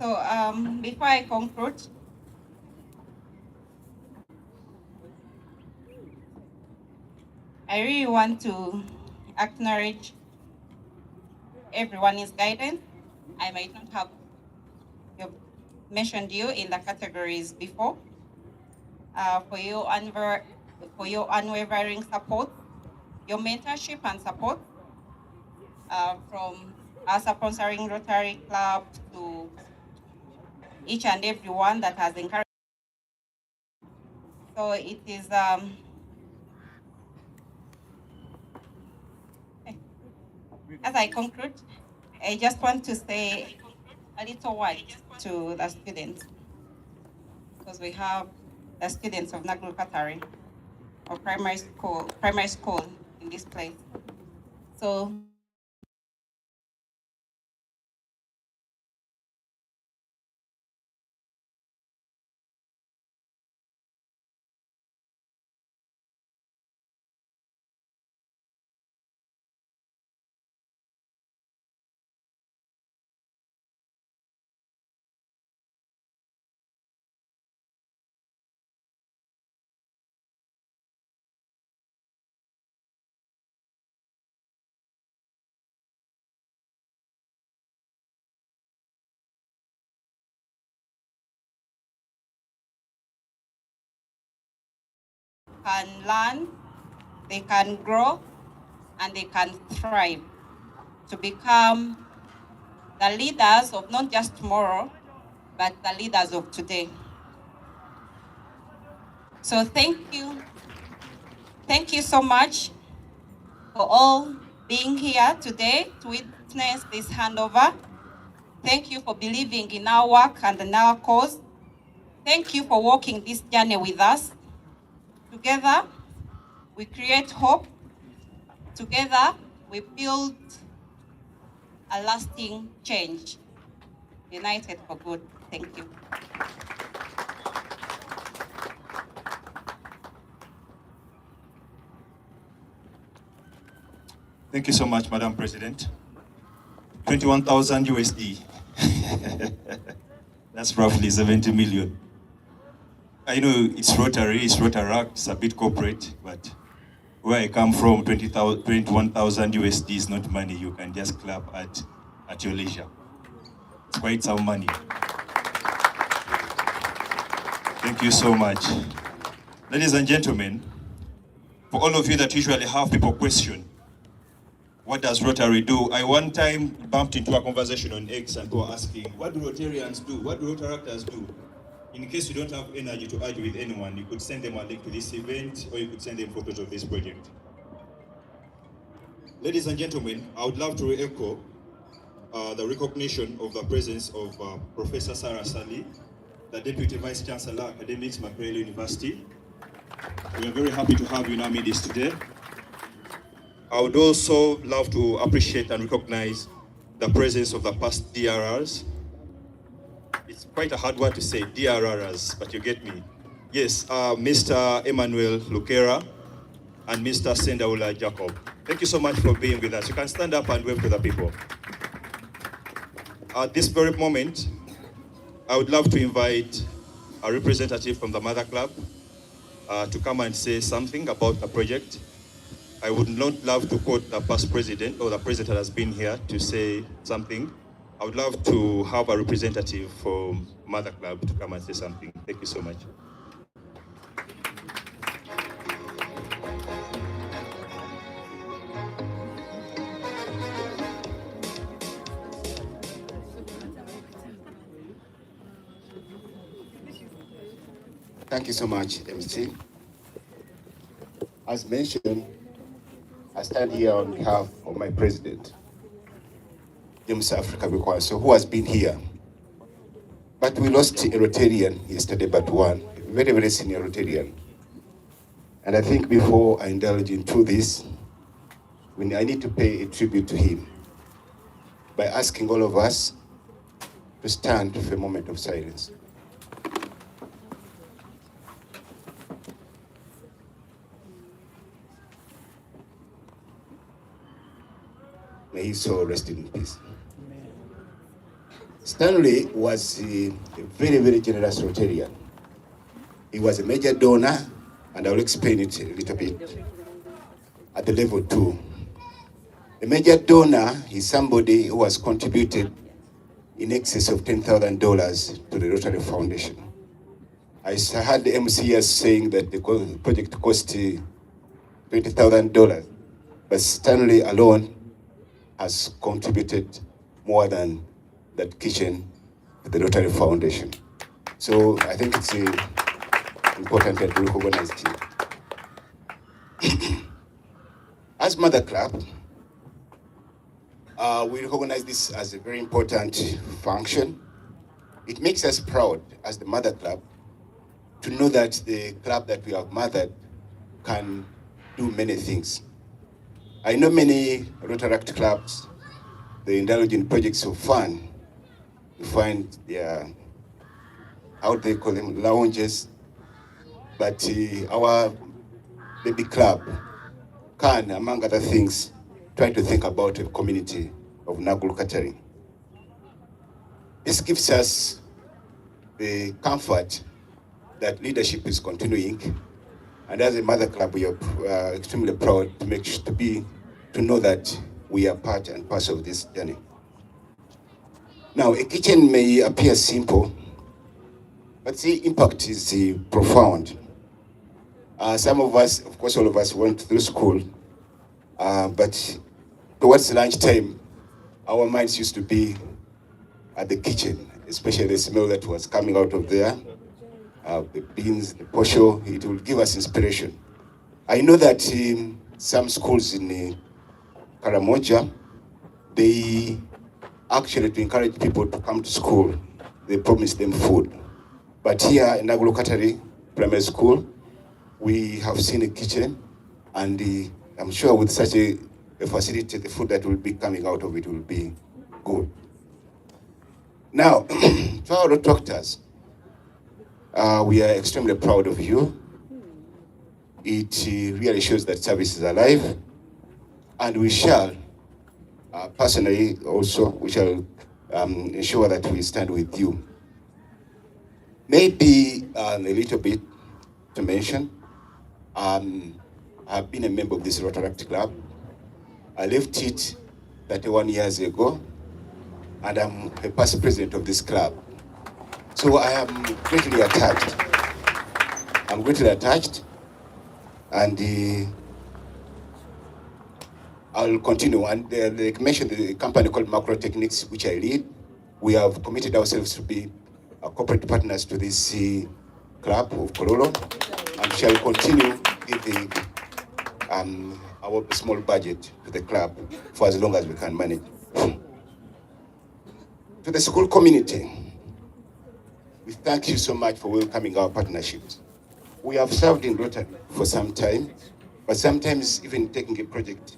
So before I conclude, I really want to acknowledge everyone's guidance. I might not have mentioned you in the categories before, for your unwavering support, your mentorship and support, from our sponsoring Rotary Club to each and every one that has encouraged. So it is, as I conclude, I just want to say a little word to the students, because we have the students of Nagul Katari, or primary school in this place. So can learn, they can grow, and they can thrive to become the leaders of not just tomorrow, but the leaders of today. So thank you. Thank you so much for all being here today to witness this handover. Thank you for believing in our work and in our cause. Thank you for walking this journey with us. Together, we create hope. Together, we build a lasting change. United for good. Thank you. Thank you so much, Madam President. 21,000 USD. That's roughly 70 million. I know it's Rotary, it's Rotaract, it's a bit corporate, but where I come from, 21,000 USD is not money you can just clap at your leisure. It's quite some money. Thank you so much. Ladies and gentlemen, for all of you that usually have people question, what does Rotary do? I one time bumped into a conversation on X and people were asking, what do Rotarians do? What do Rotaractors do? In case you don't have energy to argue with anyone, you could send them a link to this event, or you could send them photos of this project. Ladies and gentlemen, I would love to echo the recognition of the presence of Professor Sarah Sali, the Deputy Vice Chancellor, Academics, Makerere University. We are very happy to have you in our midst today. I would also love to appreciate and recognize the presence of the past DRRs. It's quite a hard word to say, DRRs, but you get me. Yes, Mr. Emmanuel Lukera and Mr. Sendaula Jacob. Thank you so much for being with us. You can stand up and wave to the people. At this very moment, I would love to invite a representative from the Mother Club to come and say something about the project. I would not love to quote the past president or the president that has been here to say something. I would love to have a representative from Mother Club to come and say something. Thank you so much. Thank you so much, MC. As mentioned, I stand here on behalf of my president, James Africa Bikwaso, who has been here. But we lost a Rotarian yesterday, but one, a very, very senior Rotarian. And I think before I indulge into this, I need to pay a tribute to him by asking all of us to stand for a moment of silence. May his soul rest in peace. Stanley was a very, very generous Rotarian. He was a major donor, and I will explain it a little bit at the level 2. The major donor is somebody who has contributed in excess of $10,000 to the Rotary Foundation. I heard the MCS saying that the project cost $20,000, but Stanley alone has contributed more than that kitchen to the Rotary Foundation. So I think it's important that we recognize it. As Mother Club, we recognize this as a very important function. It makes us proud as the Mother Club to know that the club that we have mothered can do many things. I know many Rotaract clubs, they indulge in projects of fun. You find their, how they call them, lounges. But our baby club can, among other things, try to think about a community of Nagul catering. This gives us the comfort that leadership is continuing, and as a Mother Club, we are extremely proud to know that we are part and parcel of this journey. Now, a kitchen may appear simple, but the impact is profound. Some of us, of course, all of us went through school, but towards lunchtime, our minds used to be at the kitchen, especially the smell that was coming out of there, the beans, the posho. It will give us inspiration. I know that some schools in Karamoja, they actually, to encourage people to come to school, they promise them food. But here in Nagulu Katari Primary School, we have seen a kitchen, and I'm sure with such a facility, the food that will be coming out of it will be good. Now, to our Rotaractors, we are extremely proud of you. It really shows that service is alive, and we shall, personally also, we shall ensure that we stand with you. Maybe a little bit to mention, I've been a member of this Rotaract Club. I left it 31 years ago, and I'm a past president of this club. So I am greatly attached. I'm greatly attached, and I'll continue. And like mentioned, the company called Macro Techniques, which I lead, we have committed ourselves to be corporate partners to this club of Kololo, and shall continue giving our small budget to the club for as long as we can manage. To the school community, we thank you so much for welcoming our partnerships. We have served in Rotary for some time, but sometimes even taking a project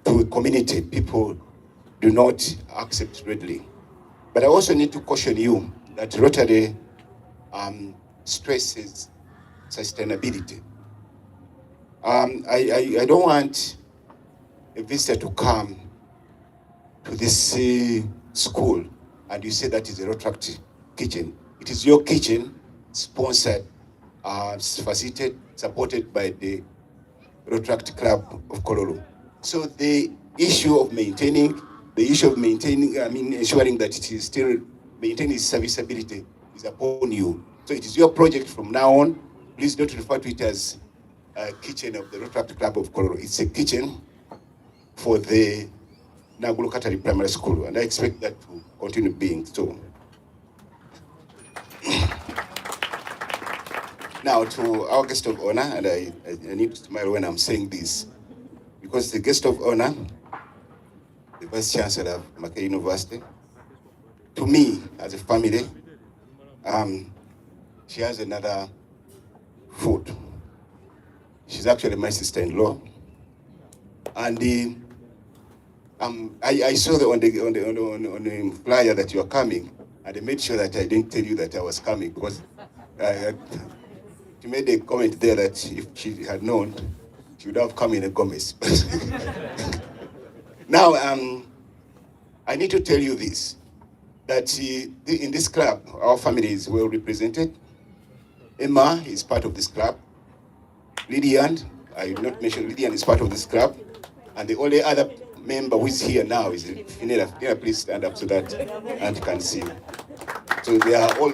to a community, people do not accept readily. But I also need to caution you that Rotary stresses sustainability. I don't want a visitor to come to this school and you say that is a Rotaract kitchen. It is your kitchen, sponsored, facilitated, supported by the Rotaract Club of Kololo. So the issue of ensuring that it is still maintaining serviceability is upon you. So it is your project from now on. Please don't refer to it as a kitchen of the Rotaract Club of Kololo. It's a kitchen for the Nagulu Katari Primary School, and I expect that to continue being so. Now to our guest of honor, and I need to smile when I'm saying this, because the guest of honor, the Vice Chancellor of Mackay University, to me as a family, she has another foot. She's actually my sister-in-law, and I saw on the flyer that you are coming, and I made sure that I didn't tell you that I was coming, because she made a comment there that if she had known, she would have come in a Gomez. Now, I need to tell you this, that in this club, our family is well represented. Emma is part of this club. Lydian, I did not mention Lydian is part of this club. And the only other member who is here now is Finera. Finera, please stand up so that Aunt can see you. So they are all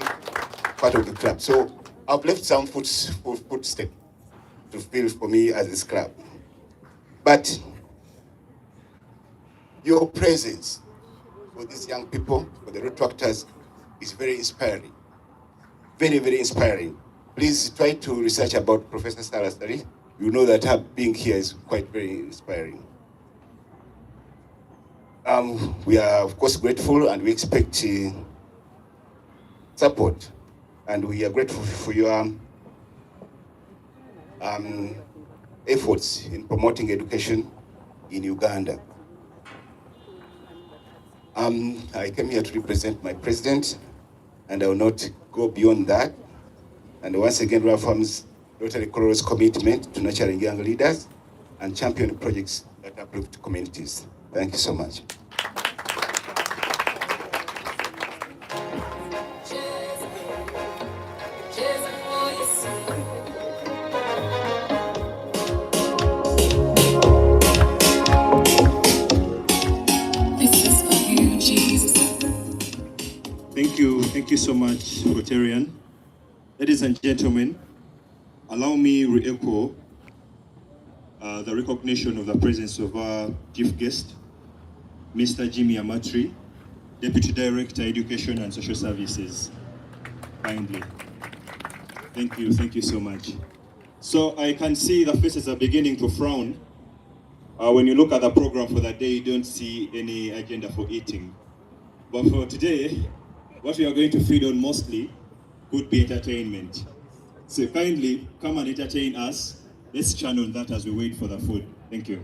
part of the club. So I've left some footsteps to fill for me as this club. But your presence for these young people, for the Rotaractors, is very inspiring. Very, very inspiring. Please try to research about Professor Sarah Sali. You know that her being here is quite very inspiring. We are, of course, grateful and we expect support. And we are grateful for your efforts in promoting education in Uganda. I came here to represent my president, and I will not go beyond that. And once again, reaffirms Rotary Kololo's commitment to nurturing young leaders and champion projects that uplift communities. Thank you so much. Thank you so much, Rotarian. Ladies and gentlemen, allow me to re-echo the recognition of the presence of our chief guest, Mr. Jimmy Amatri, Deputy Director, Education and Social Services. Kindly. Thank you so much. So I can see the faces are beginning to frown. When you look at the program for the day, you don't see any agenda for eating. But for today, what we are going to feed on mostly could be entertainment. So kindly come and entertain us. Let's channel that as we wait for the food. Thank you.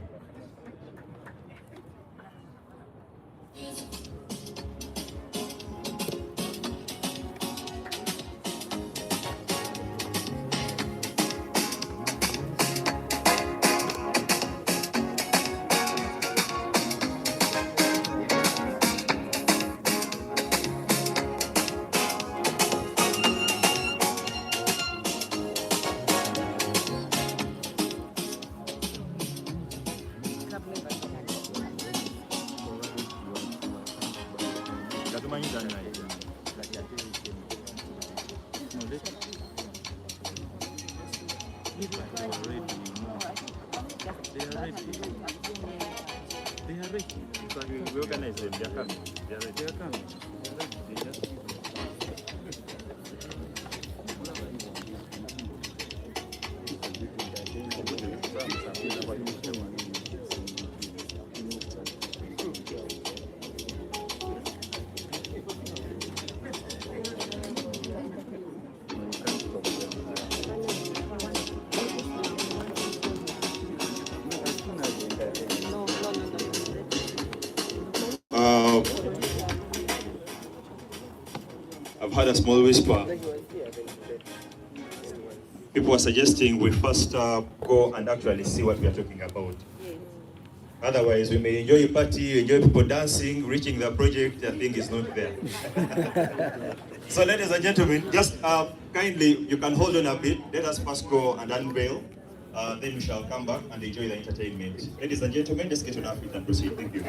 We organize them, they are coming. They are coming. They just... I've had a small whisper. People are suggesting we first go and actually see what we are talking about. Otherwise, we may enjoy a party, enjoy people dancing, reaching the project, the thing is not there. So ladies and gentlemen, just kindly, you can hold on a bit. Let us first go and unveil. Then we shall come back and enjoy the entertainment. Ladies and gentlemen, let's get on our feet and proceed. Thank you.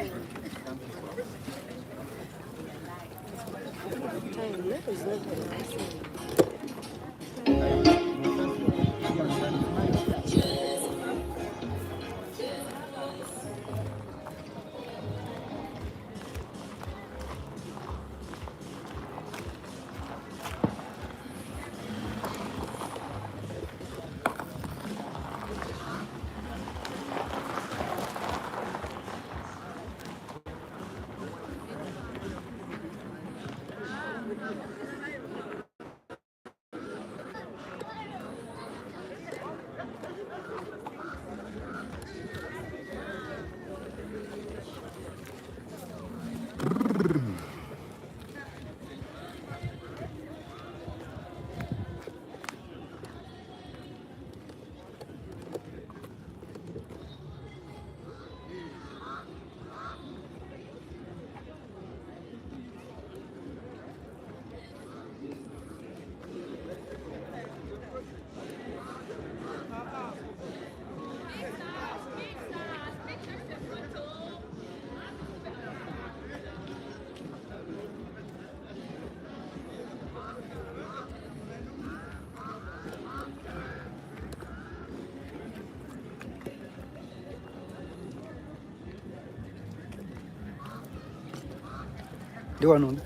Ndio wanaona.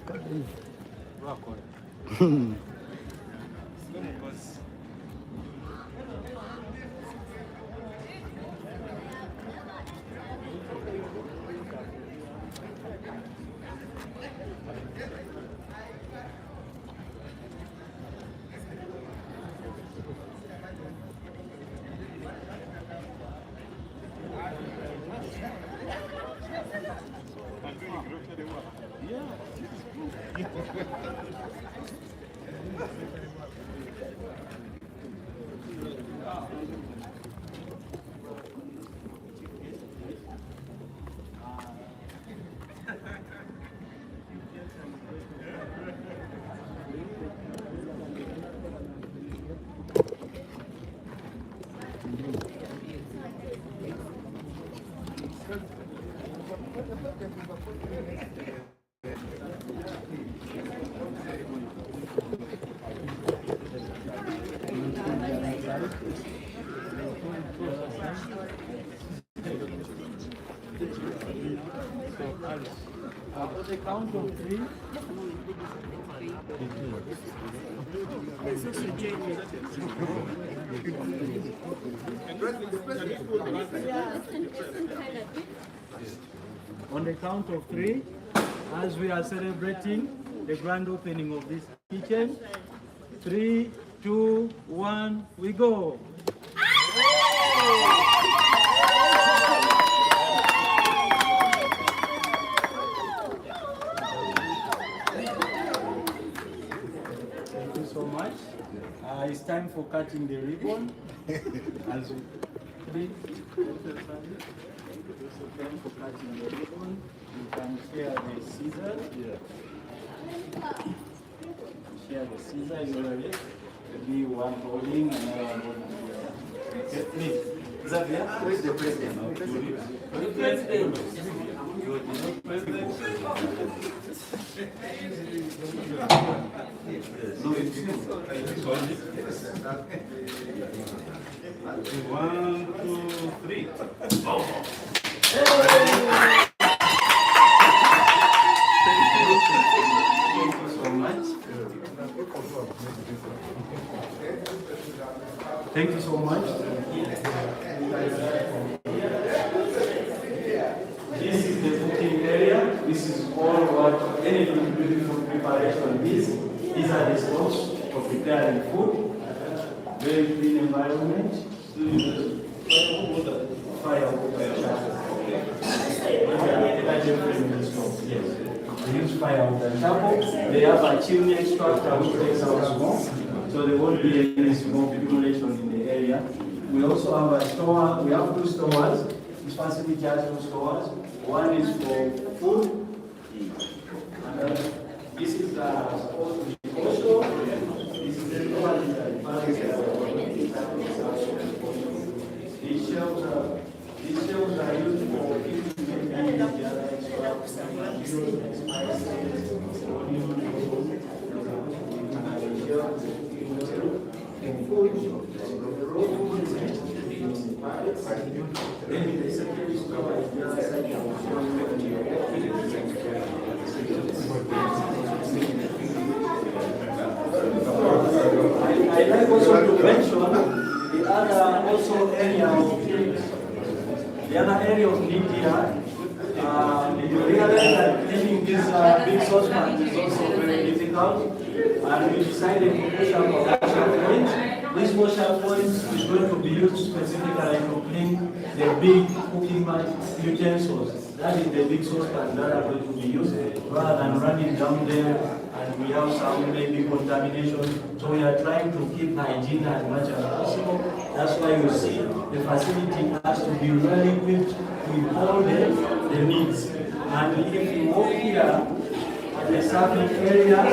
On the count of three. On the count of three, as we are celebrating the grand opening of this kitchen, 3, 2, 1, we go. Thank you so much. It's time for cutting the ribbon. As we time for cutting the ribbon, you can share the scissors. Share the scissors usually. Maybe one holding, another one holding. Okay, please. Xavier, who is the president? The president. You are the president. No, it's you. 1, 2, 3. Oh. Thank you so much. Thank you so much. This is the cooking area. This is all what any beautiful preparation is. These are the stoves for preparing food. Very clean environment. Firewood. Yes. They use firewood and charcoal. They have a chimney extractor which takes out smoke, so there won't be any smoke accumulation in the area. We also have a store. We have 2 stores. This facility has 2 stores. One is for food, and this is supposed to be also. This is the store. These shelves are used for keeping the other extra. I like also to mention the other also area of the other area of India. You realize that cleaning this big saucepan is also very difficult, and we decided to push up a washer point. This washer point is going to be used specifically to clean the big cooking utensils. That is the big saucepans that are going to be used, rather than running down there and we have some maybe contamination. So we are trying to keep hygiene as much as possible. That's why you see the facility has to be well equipped with all the needs. And if you walk here at the serving area,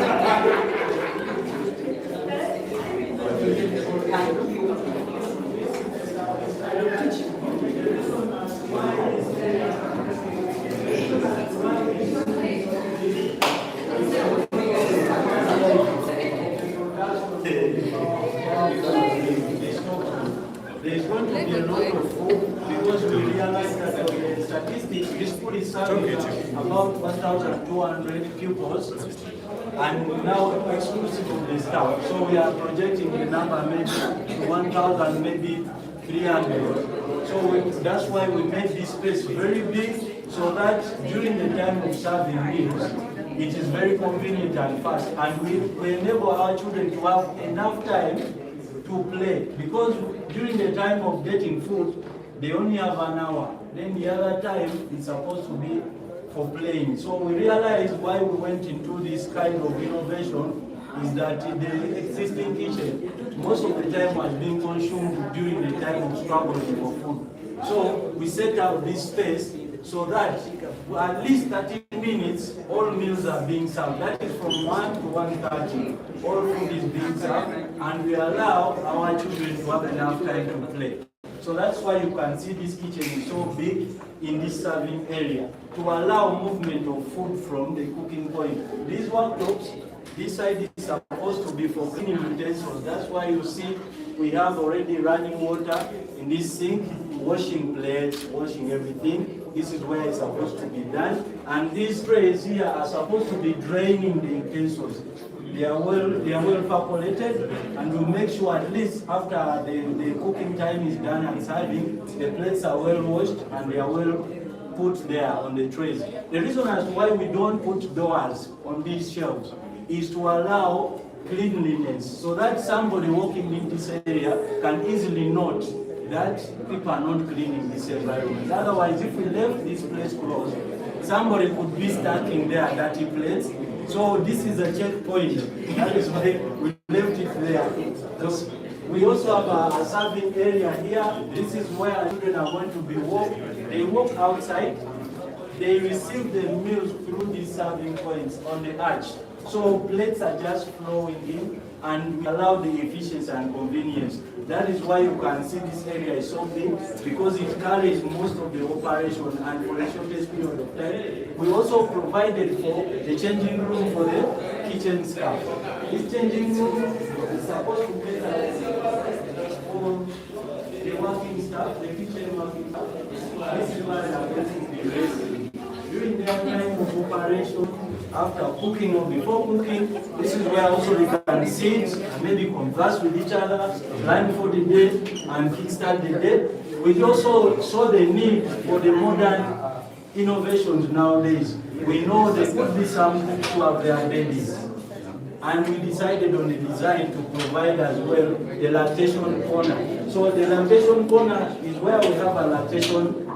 there's going to be a lot of food because we realize that the statistics, this school is serving about 1,200 pupils, and now exclusive of the staff. So we are projecting the number maybe to 1,000, maybe 300. So that's why we made this space very big, so that during the time of serving meals, it is very convenient and fast, and we enable our children to have enough time to play, because during the time of getting food, they only have an hour. Then the other time is supposed to be for playing. So we realized why we went into this kind of innovation is that the existing kitchen, most of the time was being consumed during the time of struggling for food. So we set up this space so that at least 30 minutes, all meals are being served. That is from 1 to 1:30. All food is being served, and we allow our children to have enough time to play. So that's why you can see this kitchen is so big in this serving area, to allow movement of food from the cooking point. These worktops, this side is supposed to be for cleaning utensils. That's why you see we have already running water in this sink, washing plates, washing everything. This is where it's supposed to be done. And these trays here are supposed to be draining the utensils. They are well percolated, and we make sure at least after the cooking time is done and serving, the plates are well washed and they are well put there on the trays. The reason as to why we don't put doors on these shelves is to allow cleanliness, so that somebody walking in this area can easily note that people are not cleaning this environment. Otherwise, if we left this place closed, somebody could be stacking there dirty plates. So this is a checkpoint. That is why we left it there. So we also have a serving area here. This is where children are going to be walked. They walk outside. They receive the meals through these serving points on the arch. So plates are just flowing in, and we allow the efficiency and convenience. That is why you can see this area is so big, because it carries most of the operation, and for the shortest period of time. We also provided for the changing room for the kitchen staff. This changing room is supposed to be for the working staff, the kitchen working staff. This is where they are going to be resting. During their time of operation, after cooking or before cooking, this is where also they can sit and maybe converse with each other, plan for the day and kickstart the day. We also saw the need for the modern innovations nowadays. We know there could be some cooks who have their babies, and we decided on the design to provide as well the lactation corner. So the lactation corner is where we have a lactation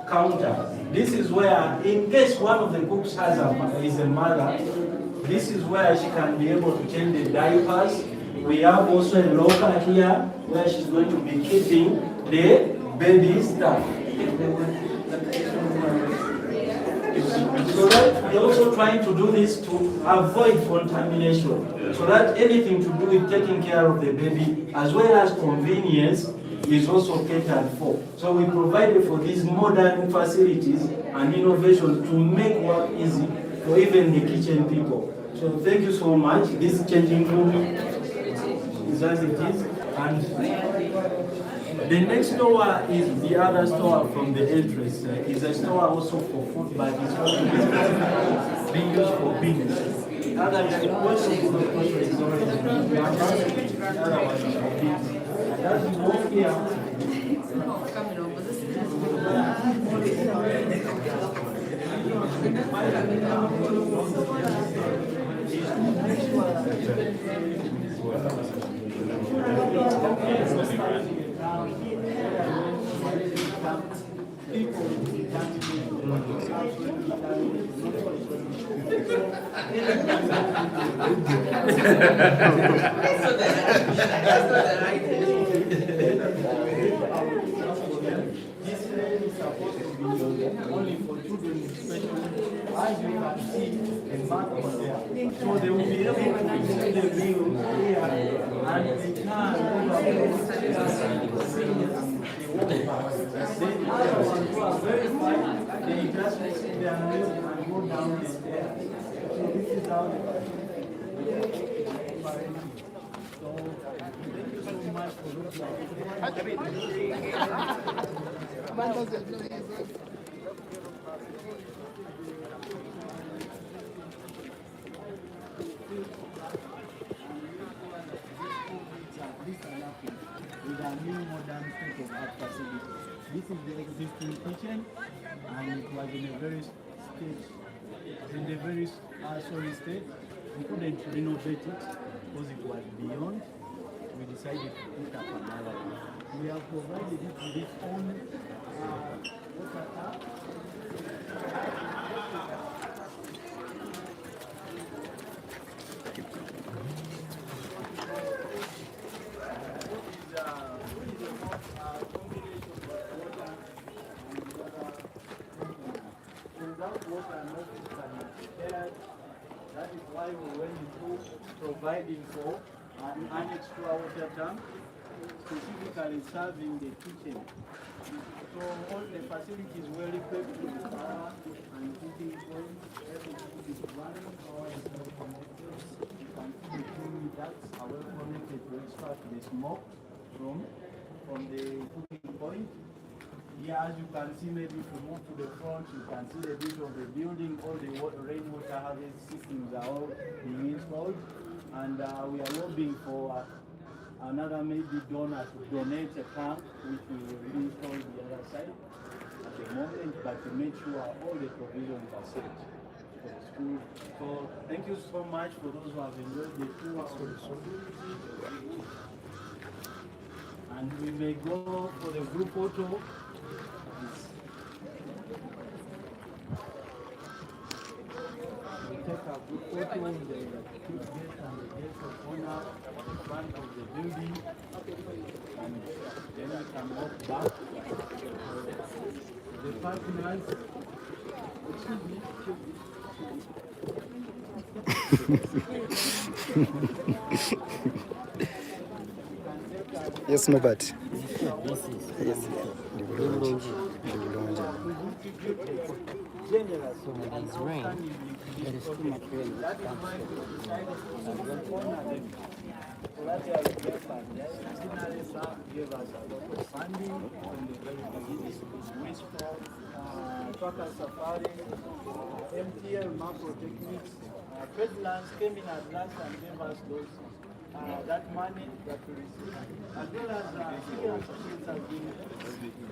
counter. This is where, in case one of the cooks is a mother, this is where she can be able to change the diapers. We have also a locker here where she's going to be keeping the baby stuff. So that we're also trying to do this to avoid contamination, so that anything to do with taking care of the baby as well as convenience is also catered for. So we provided for these modern facilities and innovations to make work easy for even the kitchen people. So thank you so much. This changing room is as it is. And the next store is the other store from the entrance. It's a store also for food, but it's also being used for business. The other one is for business. As you walk here, only for children, especially as you can see the mark on there. So they will be able to receive the meal here and return the other ones who are very fine, they just receive their meal and go down the stairs. So this is how they So thank you so much for looking at it. is the existing kitchen, and it was in a very sorry state. We couldn't renovate it because it was beyond. We decided to put up another one. We have provided it with its own water tap. That is why we went into providing for an extra water tank, specifically serving the kitchen. So all the facilities were equipped with power and heating points. Everything is running, power is well connected. You can see the chimney ducts are well connected to extract the smoke from the cooking point. Here, as you can see, maybe if you move to the front, you can see the bit of the building. All the rainwater harvest systems are all being installed. And we are lobbying for another maybe donor to donate a tank, which we will install the other side at the moment, but to make sure all the provisions are set for the school. So thank you so much for those who have enjoyed the tour. And we may go for the group photo. We take a group photo with the chief guest and the guest of honor in front of the building, and then we can walk back. The partners, excuse me. Yes, Norbert. Yes. Generous. So when there is rain, there is too much rain. That is why we decided to honor them. So that's why we gave us. Centenary staff gave us a lot of funding from the very beginning. Whisper, Tracker Safari, MTL macro techniques. Fedlands came in at last and gave us those. That money that we received, as well as senior associates have been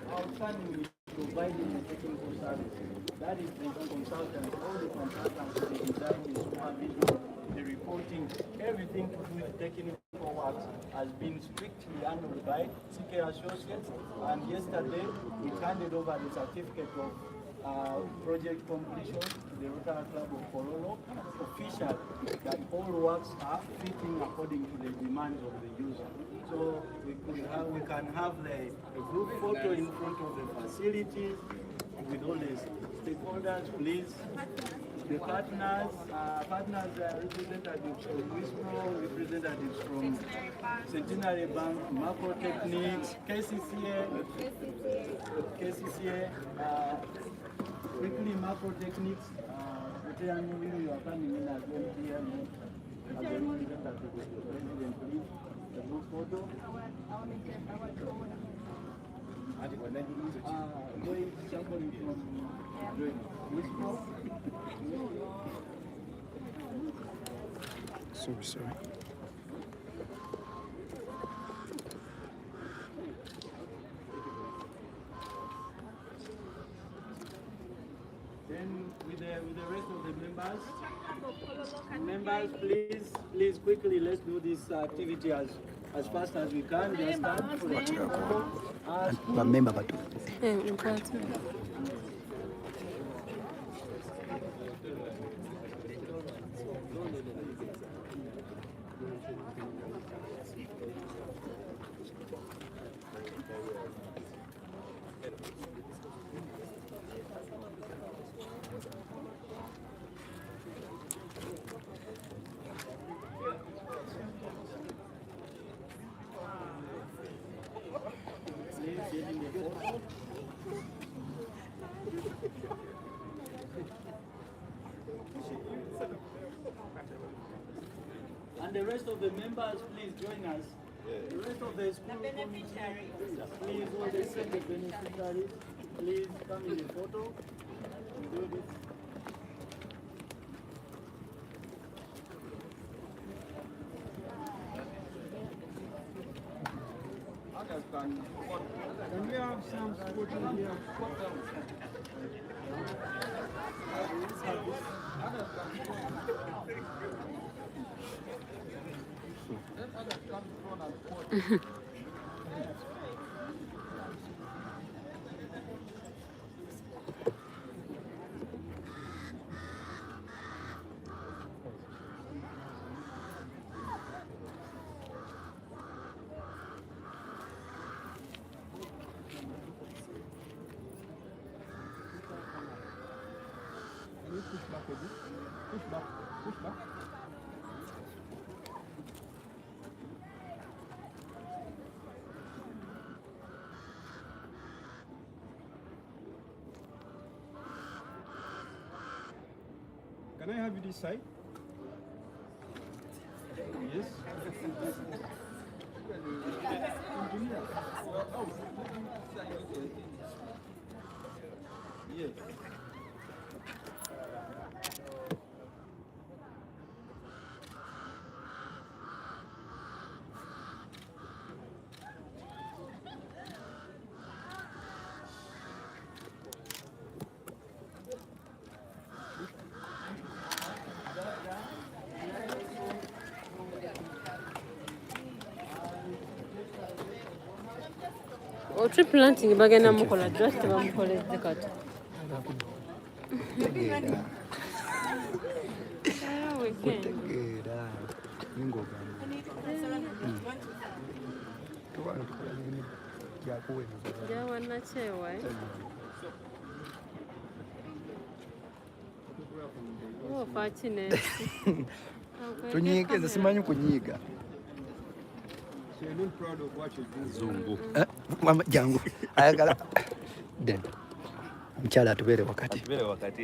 outstanding providing the technical services. That is the consultants, all the consultants, the design, the supervision, the reporting, everything to do with technical works has been strictly handled by CK Associates. And yesterday, we handed over the certificate of project completion to the Rotaract Club of Kololo, official that all works are fitting according to the demands of the user. So we can have the group photo in front of the facilities with all the stakeholders, please. The partners representatives from Whisper, representatives from Centenary Bank, Macro Techniques, KCCA, quickly Macro Techniques, you are coming in as MTL, as a representative of the president, please. The group photo. Somebody from Whisper. Sorry. Then with the rest of the members, please quickly, let's do this activity as fast as we can. Just stand for the Remember, but and the rest of the members, please join us. The rest of the school committee, please, all the same beneficiaries, please come in the photo and do this. Others can Can we have some supporting here? Can you push back a bit? Push back, push back. Can I have you this side? Yes. Yes. Tree planting bagenda mukola just bamukoledde kati. Kutegeera ng'ogamba tukola emirimu gyakuweereza Gyawanakyewa ofa kine tunyiiga nze simanyi kunyiiga So you're not proud of what you're doing. Zungu. mama jangu ayagala den omukyala atubeere wakati Atubere wakati.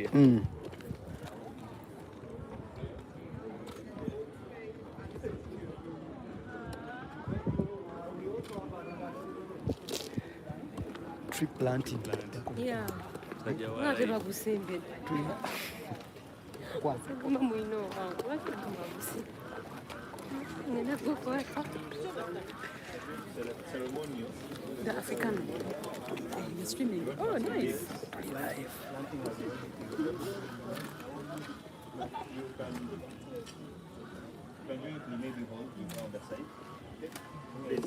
tree planting ya ngate bagusimbidde kwanza guma mwino wangu lwaki bagusimbidde nina gukola Ceremonial. the African streaming. Oh, nice. Can you maybe hold you on the side? Please.